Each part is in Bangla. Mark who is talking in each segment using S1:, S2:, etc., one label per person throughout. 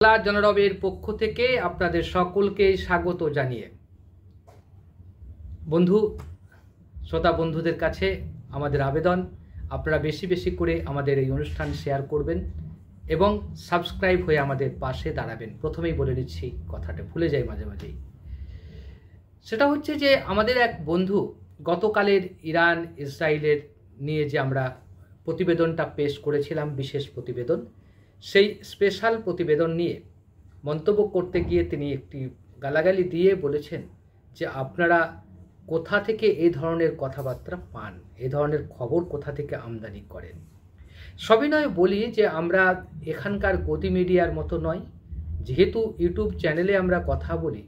S1: বাংলা জনরবের পক্ষ থেকে আপনাদের সকলকে স্বাগত জানিয়ে শ্রোতা বন্ধুদের কাছে আমাদের আবেদন, আপনারা বেশি বেশি করে আমাদের এই অনুষ্ঠান শেয়ার করবেন এবং সাবস্ক্রাইব হয়ে আমাদের পাশে দাঁড়াবেন। প্রথমেই বলে নিচ্ছি, কথাটা ভুলে যাই মাঝে মাঝেই, সেটা হচ্ছে যে আমাদের এক বন্ধু গতকালের ইরান ইসরায়েলের নিয়ে যে আমরা প্রতিবেদনটা পেশ করেছিলাম, বিশেষ প্রতিবেদন, সেই স্পেশাল প্রতিবেদন নিয়ে মন্তব্য করতে গিয়ে তিনি একটি গালাগালি দিয়ে বলেছেন যে আপনারা কোথা থেকে এই ধরনের কথাবার্তা পান, এই ধরনের খবর কোথা থেকে আমদানি করেন। সবিনয়ে বলি যে আমরা এখানকার গদি মিডিয়ার মতো নয়, যেহেতু ইউটিউব চ্যানেলে আমরা কথা বলি,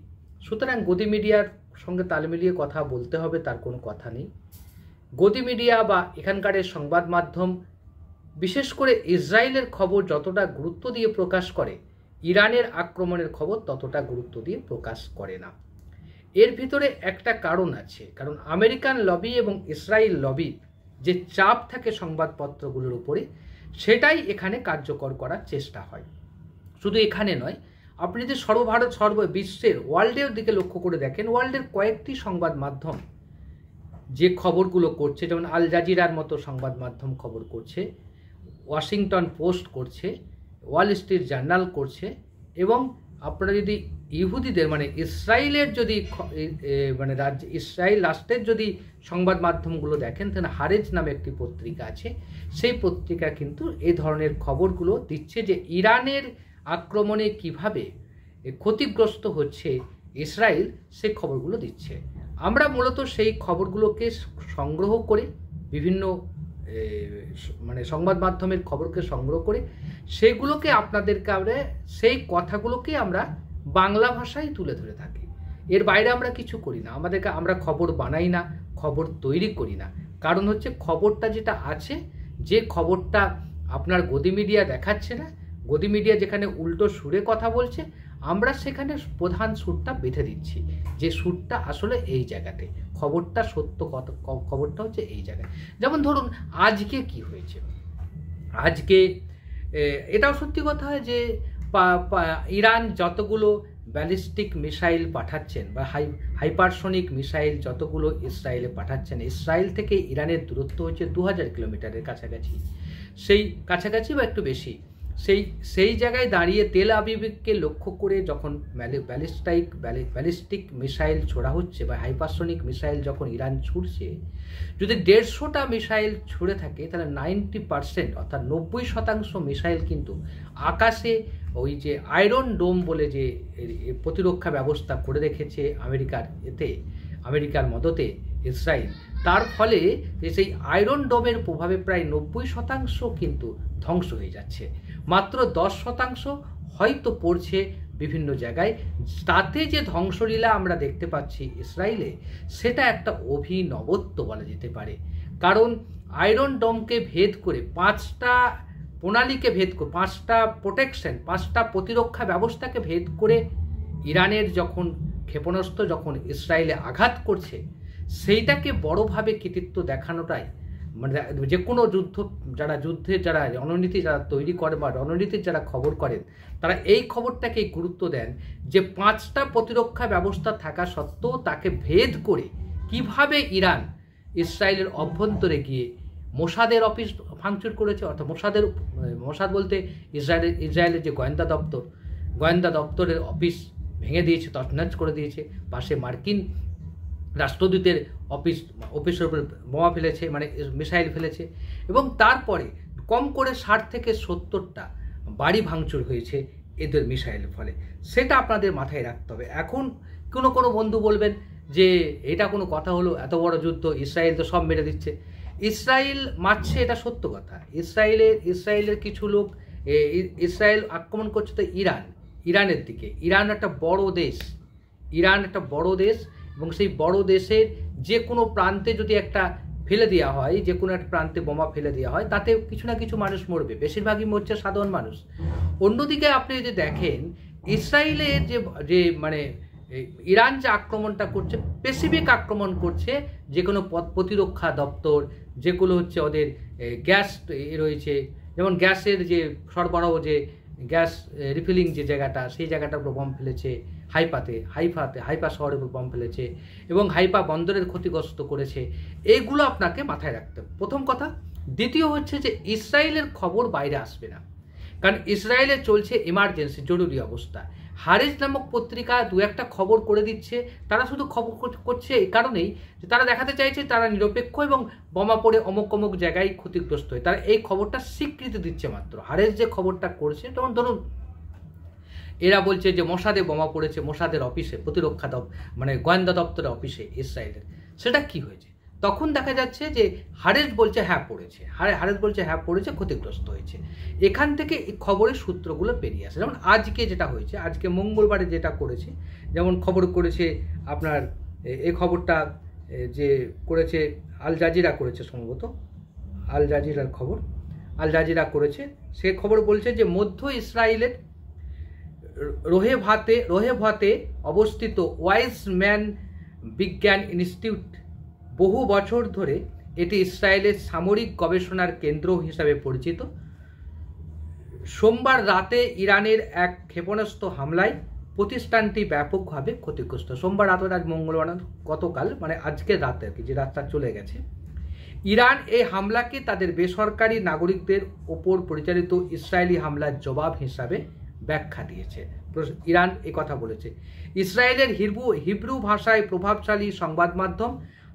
S1: সুতরাং গদি মিডিয়ার সঙ্গে তাল মিলিয়ে কথা বলতে হবে, তার কোনো কথা নেই। গদি মিডিয়া বা এখানকার সংবাদ মাধ্যম বিশেষ করে ইসরায়েলের খবর যতটা গুরুত্ব দিয়ে প্রকাশ করে, ইরানের আক্রমণের খবর ততটা গুরুত্ব দিয়ে প্রকাশ করে না। এর ভিতরে একটা কারণ আছে, কারণ আমেরিকান লবি এবং ইসরায়েল লবি যে চাপ থাকে সংবাদপত্রগুলোর উপরে, সেটাই এখানে কার্যকর করার চেষ্টা হয়। শুধু এখানে নয়, আপনি যদি সর্বভারত বিশ্বের ওয়ার্ল্ডের দিকে লক্ষ্য করে দেখেন, ওয়ার্ল্ডের কয়েকটি সংবাদ মাধ্যম যে খবরগুলো করছে, যেমন আল জাজিরার মতো সংবাদ মাধ্যম খবর করছে, ওয়াশিংটন পোস্ট করছে, ওয়াল স্ট্রিট জার্নাল করছে, এবং আপনারা যদি ইহুদিদের মানে ইসরায়েলের যদি ইসরায়েল রাষ্ট্রের যদি সংবাদ মাধ্যমগুলো দেখেন, তাহলে হারেজ নামে একটি পত্রিকা আছে, সেই পত্রিকা কিন্তু এই ধরনের খবরগুলো দিচ্ছে যে ইরানের আক্রমণে কিভাবে ক্ষতিগ্রস্ত হচ্ছে ইসরায়েল, সেই খবরগুলো দিচ্ছে। আমরা মূলত সেই খবরগুলোকে সংগ্রহ করে বিভিন্ন সংবাদ মাধ্যমের খবরকে সংগ্রহ করে সেগুলোকে আপনাদেরকে সেই কথাগুলোকে আমরা বাংলা ভাষায় তুলে ধরে থাকি। এর বাইরে আমরা কিছু করি না, আমরা খবর বানাই না, খবর তৈরি করি না। কারণ হচ্ছে খবরটা যেটা আছে, যে খবরটা আপনার গদি মিডিয়া দেখাচ্ছে না, গদি মিডিয়া যেখানে উল্টো সুরে কথা বলছে, আমরা সেখানে প্রধান সুরটা বেঁধে দিচ্ছি, যে সুরটা আসলে এই জায়গাতে, খবরটা সত্য খবরটা হচ্ছে এই জায়গায়। যেমন ধরুন আজকে কি হয়েছে, আজকে এটাও সত্যি কথা হয় যে ইরান যতগুলো ব্যালিস্টিক মিসাইল পাঠাচ্ছেন বা হাইপারসনিক মিসাইল যতগুলো ইসরায়েলে পাঠাচ্ছেন, ইসরায়েল থেকে ইরানের দূরত্ব হচ্ছে 2000 কিলোমিটারের কাছাকাছি, সেই কাছাকাছি বা একটু বেশি। সেই জায়গায় দাঁড়িয়ে তেল আবিবকে লক্ষ্য করে যখন ব্যালিস্টিক মিসাইল ছোড়া হচ্ছে বা হাইপারসনিক মিসাইল যখন ইরান ছুড়ছে, যদি 150টা মিসাইল ছুড়ে থাকে, তাহলে 90% অর্থাৎ 90% মিসাইল কিন্তু আকাশে ওই যে আয়রন ডোম বলে যে প্রতিরক্ষা ব্যবস্থা করে রেখেছে আমেরিকার মদতে ইসরায়েল, তার ফলে সেই আয়রন ডোমের প্রভাবে প্রায় 90% কিন্তু ধ্বংস হয়ে যাচ্ছে, মাত্র 10% হয়তো পড়ছে বিভিন্ন জায়গায়। তাতে যে ধ্বংসলীলা আমরা দেখতে পাচ্ছি ইসরায়েলে, সেটা একটা অভিনবত্ব বলা যেতে পারে। কারণ আয়রন ডোমকে ভেদ করে 5টা প্রণালীকে ভেদ করে, 5টা প্রোটেকশন, 5টা প্রতিরক্ষা ব্যবস্থাকে ভেদ করে ইরানের যখন ক্ষেপণাস্ত্র যখন ইসরায়েলে আঘাত করছে, সেইটাকে বড়ভাবে কৃতিত্ব দেখানোটাই যে কোনো যুদ্ধের যারা রণনীতি যারা তৈরি করে বা রণনীতির যারা খবর করেন, তারা এই খবরটাকে গুরুত্ব দেন যে 5টা প্রতিরক্ষা ব্যবস্থা থাকা সত্ত্বেও তাকে ভেদ করে কিভাবে ইরান ইসরায়েলের অভ্যন্তরে গিয়ে মোসাদের অফিস ভাঙচুর করেছে। অর্থাৎ মোসাদ বলতে ইসরায়েলের যে গোয়েন্দা দপ্তরের অফিস ভেঙে দিয়েছে, তছনছ করে দিয়েছে, পাশে মার্কিন রাষ্ট্রদূতের অফিসের উপর বোমা ফেলেছে, মিসাইল ফেলেছে, এবং তারপরে কম করে 60 থেকে 70টা বাড়ি ভাঙচুর হয়েছে এদের মিসাইলের ফলে। সেটা আপনাদের মাথায় রাখতে হবে। এখন কোনো বন্ধু বলবেন যে এটা কোনো কথা হলো, এত বড় যুদ্ধ, ইসরায়েল তো সব মেরে দিচ্ছে। ইসরায়েল মারছে, এটা সত্য কথা। ইসরায়েলের কিছু লোক, ইসরায়েল আক্রমণ করছে তো ইরানের দিকে। ইরান একটা বড় দেশ, এবং সেই বড় দেশের যে কোনো প্রান্তে যদি একটা ফেলে দেওয়া হয়, যে কোনো একটা প্রান্তে বোমা ফেলে দেওয়া হয়, তাতে কিছু না কিছু মানুষ মরবে, বেশিরভাগই মরছে সাধারণ মানুষ। অন্যদিকে আপনি যদি দেখেন, ইসরায়েলের যে ইরান যে আক্রমণটা করছে, স্পেসিফিক আক্রমণ করছে যে কোনো প্রতিরক্ষা দপ্তর, যেগুলো হচ্ছে ওদের গ্যাস রয়েছে, যেমন গ্যাসের যে সরবরাহ, যে গ্যাস রিফিলিং যে জায়গাটা, সেই জায়গাটার উপর বম্ব ফেলেছে। হাইফা শহরের উপর বম্ব ফেলেছে এবং হাইফা বন্দরের ক্ষতিগ্রস্ত করেছে। এইগুলো আপনাকে মাথায় রাখতে হবে, প্রথম কথা। দ্বিতীয় হচ্ছে যে ইসরায়েলের খবর বাইরে আসবে না, কারণ ইসরায়েলে চলছে এমার্জেন্সি, জরুরি অবস্থা। হারেজ নামক পত্রিকা দু একটা খবর করে দিচ্ছে, তারা শুধু খবর করছে এই কারণেই যে তারা দেখাতে চাইছে তারা নিরপেক্ষ এবং বোমা পড়ে অমুক অমুক জায়গায় ক্ষতিগ্রস্ত হয়, তারা এই খবরটা স্বীকৃতি দিচ্ছে মাত্র। হারেজ যে খবরটা করছে, যেমন ধরুন এরা বলছে যে মোসাদে বোমা পড়েছে, মোসাদের অফিসে, প্রতিরক্ষা মানে গোয়েন্দা দপ্তরের অফিসে ইসরায়েলের, সেটা কি হয়েছে? তখন দেখা যাচ্ছে যে হারেজ বলছে হ্যাঁ পড়েছে, হারেজ বলছে হ্যাঁ পড়েছে, ক্ষতিগ্রস্ত হয়েছে। এখান থেকে এই খবরের সূত্রগুলো বেরিয়ে আসে। যেমন আজকে যেটা হয়েছে, আজকে মঙ্গলবারে যেটা করেছে, যেমন খবর করেছে আপনার এই খবরটা যে করেছে আল জাজিরা করেছে, সম্ভবত আল জাজিরার খবর, আল জাজিরা করেছে। সে খবর বলছে যে মধ্য ইসরায়েলের রোহেভাতে অবস্থিত ওয়াইজম্যান বিজ্ঞান ইনস্টিটিউট বহু বছর ধরে এটি ইসরায়েলের সামরিক গবেষণার কেন্দ্র হিসাবে পরিচিত। সোমবার রাতে ইরানের এক ক্ষেপণাস্ত্র হামলায় প্রতিষ্ঠানটি ব্যাপকভাবে ক্ষতিগ্রস্ত। সোমবার রাতে, আজ মঙ্গলবার, গতকাল মানে আজকের রাতে আর কি, যে রাতটা চলে গেছে। ইরান এই হামলাকে তাদের বেসরকারি নাগরিকদের ওপর পরিচালিত ইসরায়েলি হামলার জবাব হিসাবে ব্যাখ্যা দিয়েছে। ইরান কথা বলেছে। ইসরায়েলের হিব্রু ভাষায় প্রভাবশালী সংবাদ মাধ্যম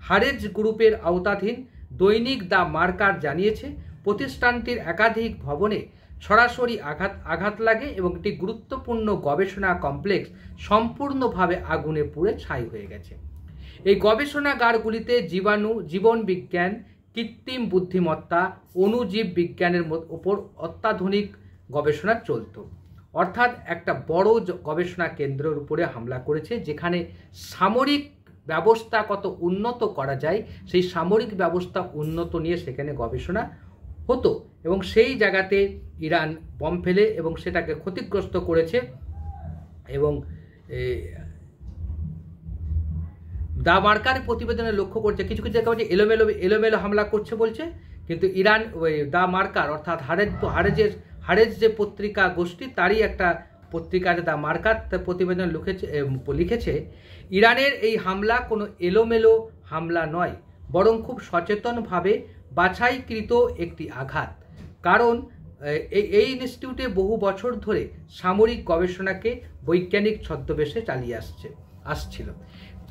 S1: হারেজ গ্রুপের আওতাধীন দৈনিক দ্য মার্কার জানিয়েছে প্রতিষ্ঠানটির একাধিক ভবনে সরাসরি আঘাত লাগে এবং একটি গুরুত্বপূর্ণ গবেষণা কমপ্লেক্স সম্পূর্ণভাবে আগুনে পুড়ে ছাই হয়ে গেছে। এই গবেষণাগারগুলিতে জীবন বিজ্ঞান, কৃত্রিম বুদ্ধিমত্তা, অণুজীব বিজ্ঞানের উপর অত্যাধুনিক গবেষণা চলত। অর্থাৎ একটা বড় গবেষণা কেন্দ্রের উপরে হামলা করেছে, যেখানে সামরিক ব্যবস্থা কত উন্নত করা যায় সেই সামরিক ব্যবস্থা উন্নত নিয়ে সেখানে গবেষণা হতো, এবং সেই জায়গাতে ইরান বম ফেলে এবং সেটাকে ক্ষতিগ্রস্ত করেছে। এবং দা মার্কার প্রতিবেদনে লক্ষ্য করছে কিছু কিছু জায়গায় এলোমেলো হামলা করছে বলছে, কিন্তু ইরান ওই দা মার্কার অর্থাৎ হারেজ যে পত্রিকা গোষ্ঠী, তারই একটা পত্রিকা আছে দা মার্কার, তার প্রতিবেদন লিখেছে ইরানের এই হামলা কোনো এলোমেলো হামলা নয়, বরং খুব সচেতনভাবে বাছাইকৃত একটি আঘাত। কারণ এই ইনস্টিটিউটে বহু বছর ধরে সামরিক গবেষণাকে বৈজ্ঞানিক ছদ্মবেশে চালিয়ে আসছিল।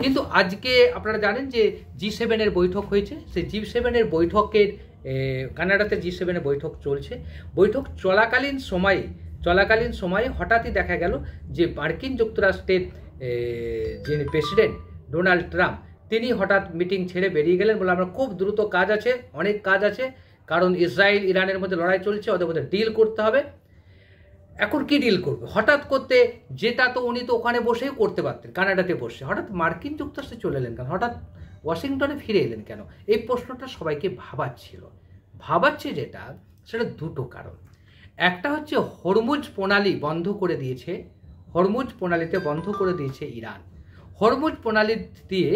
S1: কিন্তু আজকে আপনারা জানেন যে G7 বৈঠক হয়েছে। সেই G7 বৈঠকের কানাডাতে G7 বৈঠক চলছে। বৈঠক চলাকালীন সময়ে হঠাৎই দেখা গেল যে মার্কিন যুক্তরাষ্ট্রের যিনি প্রেসিডেন্ট ডোনাল্ড ট্রাম্প, তিনি হঠাৎ মিটিং ছেড়ে বেরিয়ে গেলেন, বলে আমরা খুব দ্রুত কাজ আছে, অনেক কাজ আছে, কারণ ইসরায়েল ইরানের মধ্যে লড়াই চলছে, ওদের মধ্যে ডিল করতে হবে। এখন কি ডিল করবে হঠাৎ করতে, যেটা তো উনি তো ওখানে বসেই করতে পারতেন, কানাডাতে বসে, হঠাৎ মার্কিন যুক্তরাষ্ট্রে চলে এলেন কেন, হঠাৎ ওয়াশিংটনে ফিরে এলেন কেন? এই প্রশ্নটা সবাইকে ভাবাচ্ছে যেটা, সেটা দুটো কারণ। একটা হচ্ছে হরমুজ প্রণালী বন্ধ করে দিয়েছে, ইরান। হরমুজ প্রণালী দিয়ে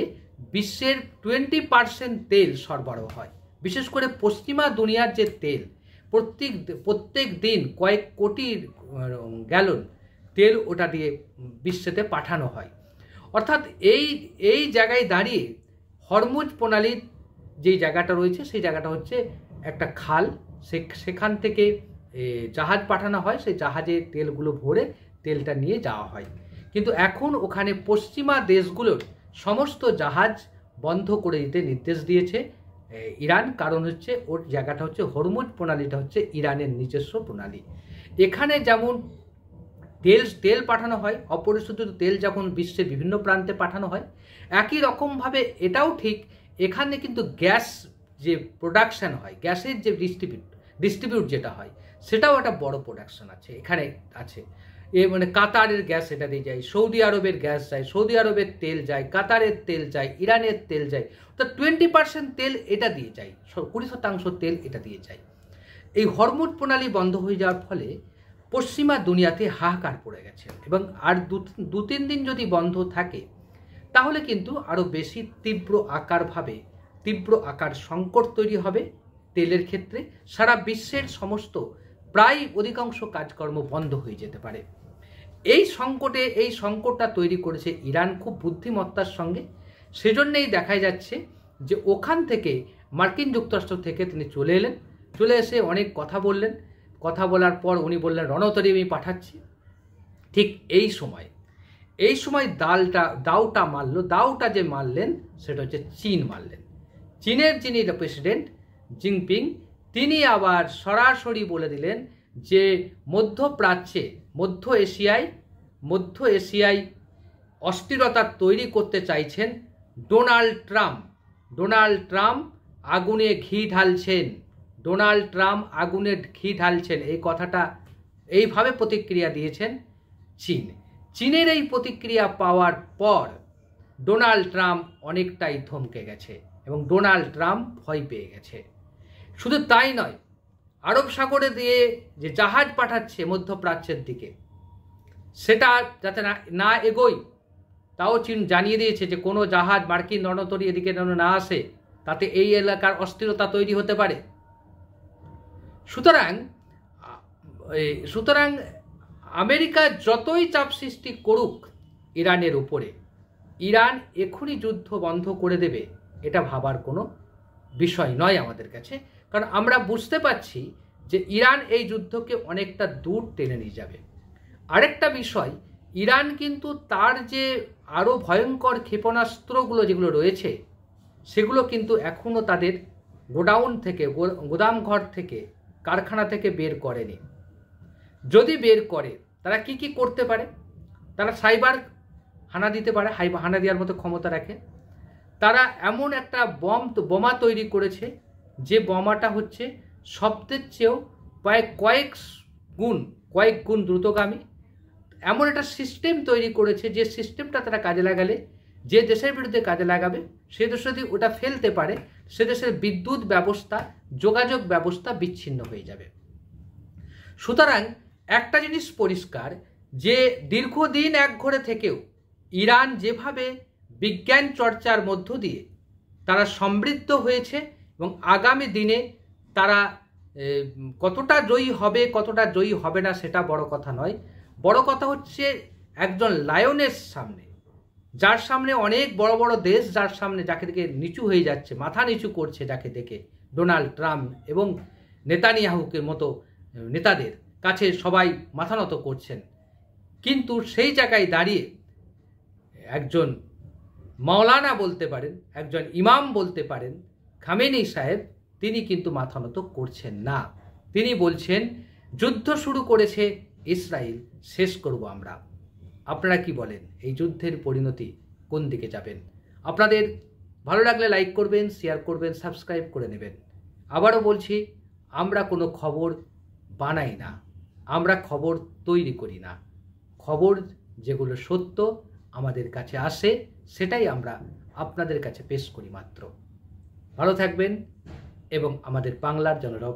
S1: বিশ্বের 20% তেল সরবরাহ হয়, বিশেষ করে পশ্চিমা দুনিয়ার যে তেল, প্রত্যেক দিন কয়েক কোটি গ্যালন তেল ওটা দিয়ে বিশ্বেতে পাঠানো হয়। অর্থাৎ এই জায়গায় দাঁড়িয়ে হরমুজ প্রণালীর যেই জায়গাটা রয়েছে, সেই জায়গাটা হচ্ছে একটা খাল, সেখান থেকে জাহাজ পাঠানো হয়, সেই জাহাজে তেলগুলো ভরে তেলটা নিয়ে যাওয়া হয়। কিন্তু এখন ওখানে পশ্চিমা দেশগুলোর সমস্ত জাহাজ বন্ধ করে দিতে নির্দেশ দিয়েছে ইরান। কারণ হচ্ছে ওর জায়গাটা হচ্ছে হরমুজ প্রণালীটা হচ্ছে ইরানের নিজস্ব প্রণালী। এখানে যেমন তেল পাঠানো হয়, অপরিশোধিত তেল যখন বিশ্বের বিভিন্ন প্রান্তে পাঠানো হয়, একই রকমভাবে এটাও ঠিক এখানে কিন্তু গ্যাস যে প্রোডাকশান হয়, গ্যাসের যে ডিস্ট্রিবিউট যেটা হয়, সেটাও একটা বড় প্রোডাকশান আছে এখানে আছে। মানে কাতারের গ্যাস এটা দিয়ে যায়, সৌদি আরবের গ্যাস যায়, সৌদি আরবের তেল যায়, কাতারের তেল যায়, ইরানের তেল যায়, তো 20% তেল এটা দিয়ে যায়, 20% তেল এটা দিয়ে যায়। এই হরমুজ প্রণালী বন্ধ হয়ে যাওয়ার ফলে পশ্চিমা দুনিয়াতে হাহাকার পড়ে গেছে, এবং আর 2-3 দিন যদি বন্ধ থাকে তাহলে কিন্তু আরও বেশি তীব্র আকার সংকট তৈরি হবে তেলের ক্ষেত্রে। সারা বিশ্বের সমস্ত প্রায় অধিকাংশ কাজকর্ম বন্ধ হয়ে যেতে পারে। এই সংকটটা তৈরি করেছে ইরান খুব বুদ্ধিমত্তার সঙ্গে। সেজন্যই দেখা যাচ্ছে যে ওখান থেকে মার্কিন যুক্তরাষ্ট্র থেকে তিনি চলে এলেন, চলে এসে অনেক কথা বললেন। কথা বলার পর উনি বললেন রণতরী আমি পাঠাচ্ছি। ঠিক এই সময় দাউটা যে মারলেন সেটা হচ্ছে চীন মারলেন। চীনের যিনি প্রেসিডেন্ট জিনপিং, তিনি আবার সরাসরি বলে দিলেন যে মধ্য এশিয়ায় অস্থিরতা তৈরি করতে চাইছেন ডোনাল্ড ট্রাম্প আগুনে ঘি ঢালছেন। এই কথাটা এইভাবে প্রতিক্রিয়া দিয়েছেন চীনের এই প্রতিক্রিয়া পাওয়ার পর ডোনাল্ড ট্রাম্প অনেকটাই থমকে গেছে এবং ডোনাল্ড ট্রাম্প ভয় পেয়ে গেছে। শুধু তাই নয়, আরব সাগরে দিয়ে যে জাহাজ পাঠাচ্ছে মধ্যপ্রাচ্যের দিকে, সেটা যাতে না এগোয় তাও চীন জানিয়ে দিয়েছে যে কোনো জাহাজ মার্কিন রণতরী এদিকে যেন না আসে, তাতে এই এলাকার অস্থিরতা তৈরি হতে পারে। সুতরাং আমেরিকা যতই চাপ সৃষ্টি করুক ইরানের উপরে, ইরান এখনই যুদ্ধ বন্ধ করে দেবে এটা ভাবার কোনো বিষয় নয় আমাদের কাছে। কারণ আমরা বুঝতে পারছি যে ইরান এই যুদ্ধকে অনেকটা দূর টেনে নিয়ে যাবে। আরেকটা বিষয়, ইরান কিন্তু তার যে আরও ভয়ঙ্কর ক্ষেপণাস্ত্রগুলো যেগুলো রয়েছে সেগুলো কিন্তু এখনও তাদের গোদামঘর থেকে কারখানা থেকে বের করেনি। যদি বের করে তারা কি করতে পারে? তারা সাইবার হানা দিতে পারে, হানা দেওয়ার মতো ক্ষমতা রাখে। তারা এমন একটা বোমা তৈরি করেছে যে বোমাটা হচ্ছে শব্দের চেয়েও কয়েক গুণ দ্রুতগামী। এমন একটা সিস্টেম তৈরি করেছে যে সিস্টেমটা তারা কাজে লাগালে, যে দেশের বিরুদ্ধে কাজে লাগাবে সে দেশ যদি ওটা ফেলতে পারে, সে দেশের বিদ্যুৎ ব্যবস্থা, যোগাযোগ ব্যবস্থা বিচ্ছিন্ন হয়ে যাবে। সুতরাং একটা জিনিস পরিষ্কার যে দীর্ঘদিন একঘরে থেকেও ইরান যেভাবে বিজ্ঞান চর্চার মধ্য দিয়ে তারা সমৃদ্ধ হয়েছে এবং আগামী দিনে তারা কতটা জয়ী হবে না সেটা বড় কথা নয়। বড় কথা হচ্ছে একজন লায়নের সামনে, যার সামনে অনেক বড় বড় দেশ, যাকে দেখে নিচু হয়ে যাচ্ছে, মাথা নিচু করছে যাকে দেখে, ডোনাল্ড ট্রাম্প এবং নেতানিয়াহুকে মতো নেতাদের কাছে সবাই মাথা নত করছেন। কিন্তু সেই জায়গায় দাঁড়িয়ে একজন মাওলানা বলতে পারেন, একজন ইমাম বলতে পারেন, খামেনি সাহেব, তিনি কিন্তু মাথা নত করছেন না। তিনি বলছেন যুদ্ধ শুরু করেছে ইসরায়েল, শেষ করব আমরা। আপনারা কি বলেন, এই যুদ্ধের পরিণতি কোন দিকে যাবেন? আপনাদের ভালো লাগলে লাইক করবেন, শেয়ার করবেন, সাবস্ক্রাইব করে নেবেন। আবারও বলছি, আমরা কোনো খবর বানাই না, আমরা খবর তৈরি করি না। খবর যেগুলো সত্য আমাদের কাছে আসে সেটাই আমরা আপনাদের কাছে পেশ করি মাত্র। ভালো থাকবেন এবং আমাদের বাংলার জনরব